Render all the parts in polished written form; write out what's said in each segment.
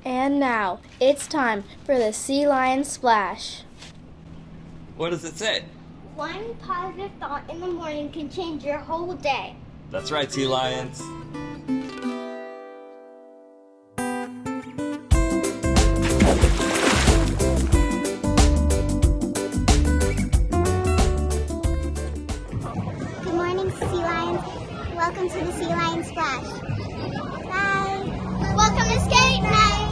And now, it's time for the Sea Lion Splash. What does it say? One positive thought in the morning can change your whole day. That's right, Sea Lions. Good morning, Sea Lions. Welcome to the Sea Lion Splash. Bye. Welcome to skate night.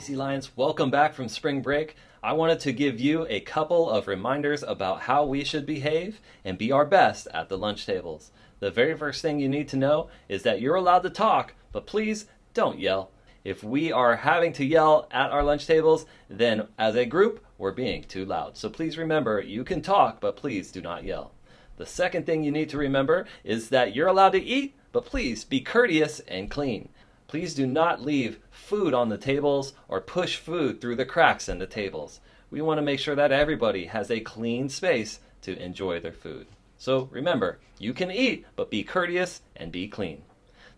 Sea Lions, welcome back from spring break. I wanted to give you a couple of reminders about how we should behave and be our best at the lunch tables. The very first thing you need to know is that you're allowed to talk, but please don't yell. If we are having to yell at our lunch tables, then as a group, we're being too loud. So please remember, you can talk, but please do not yell. The second thing you need to remember is that you're allowed to eat, but please be courteous and clean. Please do not leave food on the tables or push food through the cracks in the tables. We want to make sure that everybody has a clean space to enjoy their food. So remember, you can eat, but be courteous and be clean.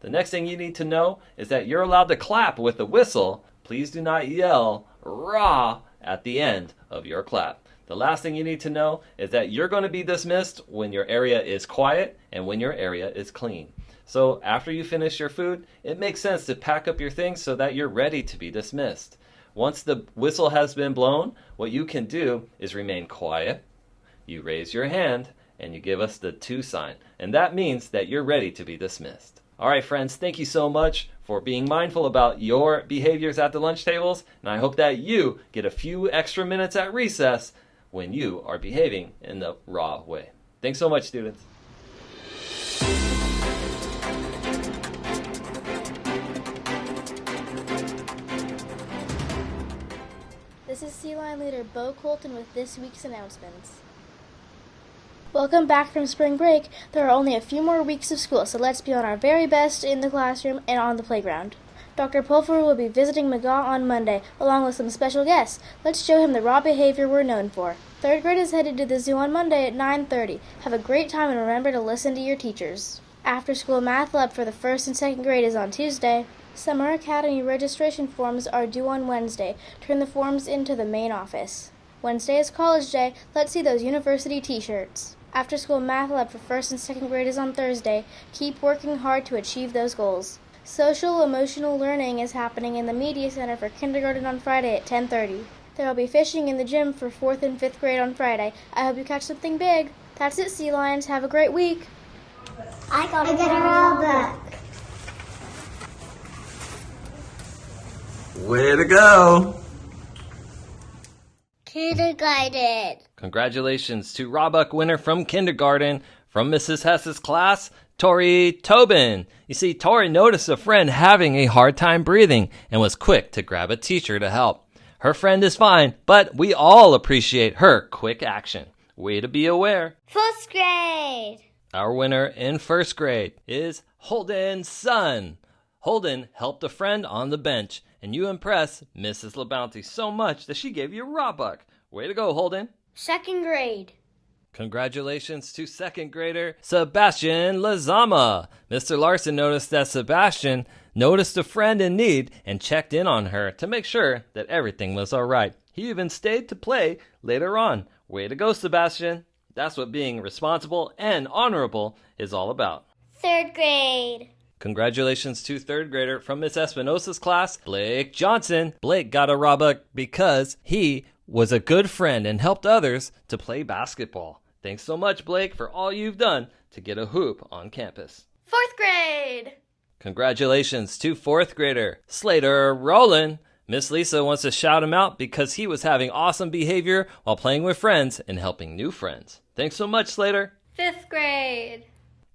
The next thing you need to know is that you're allowed to clap with the whistle. Please do not yell "rah" at the end of your clap. The last thing you need to know is that you're going to be dismissed when your area is quiet and when your area is clean. So after you finish your food, it makes sense to pack up your things so that you're ready to be dismissed. Once the whistle has been blown, what you can do is remain quiet. You raise your hand and you give us the 2 sign. And that means that you're ready to be dismissed. All right, friends, thank you so much for being mindful about your behaviors at the lunch tables. And I hope that you get a few extra minutes at recess when you are behaving in the raw way. Thanks so much, students. This is Sea Lion leader Bo Colton with this week's announcements. Welcome back from spring break. There are only a few more weeks of school, so let's be on our very best in the classroom and on the playground. Dr. Pulver will be visiting McGaw on Monday, along with some special guests. Let's show him the raw behavior we're known for. 3rd grade is headed to the zoo on Monday at 9:30. Have a great time and remember to listen to your teachers. After-school math lab for the 1st and 2nd grade is on Tuesday. Summer Academy registration forms are due on Wednesday. Turn the forms into the main office. Wednesday is college day. Let's see those university t-shirts. After-school math lab for 1st and 2nd grade is on Thursday. Keep working hard to achieve those goals. Social emotional learning is happening in the Media Center for kindergarten on Friday at 10:30. There will be fishing in the gym for 4th and 5th grade on Friday. I hope you catch something big. That's it, Sea Lions. Have a great week. I got a raw book. Way to go! Kindergarten. Congratulations to Rawbuck winner from kindergarten from Mrs. Hess's class, Tori Tobin. You see, Tori noticed a friend having a hard time breathing and was quick to grab a teacher to help. Her friend is fine, but we all appreciate her quick action. Way to be aware. 1st grade. Our winner in 1st grade is Holden Sun. Holden helped a friend on the bench, and you impress Mrs. LaBounty so much that she gave you a Rawbuck. Way to go, Holden. 2nd grade. Congratulations to 2nd grader Sebastian Lazama. Mr. Larson noticed that Sebastian noticed a friend in need and checked in on her to make sure that everything was all right. He even stayed to play later on. Way to go, Sebastian. That's what being responsible and honorable is all about. 3rd grade. Congratulations to 3rd grader from Miss Espinosa's class, Blake Johnson. Blake got a Rawbuck because he was a good friend and helped others to play basketball. Thanks so much, Blake, for all you've done to get a hoop on campus. 4th grade. Congratulations to 4th grader Slater Rowland. Miss Lisa wants to shout him out because he was having awesome behavior while playing with friends and helping new friends. Thanks so much, Slater. 5th grade.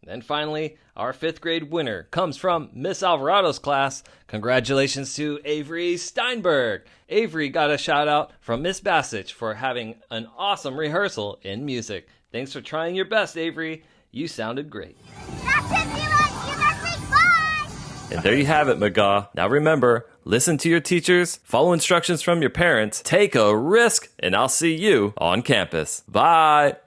And finally, our 5th grade winner comes from Miss Alvarado's class. Congratulations to Avery Steinberg. Avery got a shout out from Miss Bassich for having an awesome rehearsal in music. Thanks for trying your best, Avery. You sounded great. That's it, Felix. You got me. Bye. And there you have it, McGaw. Now remember, listen to your teachers, follow instructions from your parents, take a risk, and I'll see you on campus. Bye.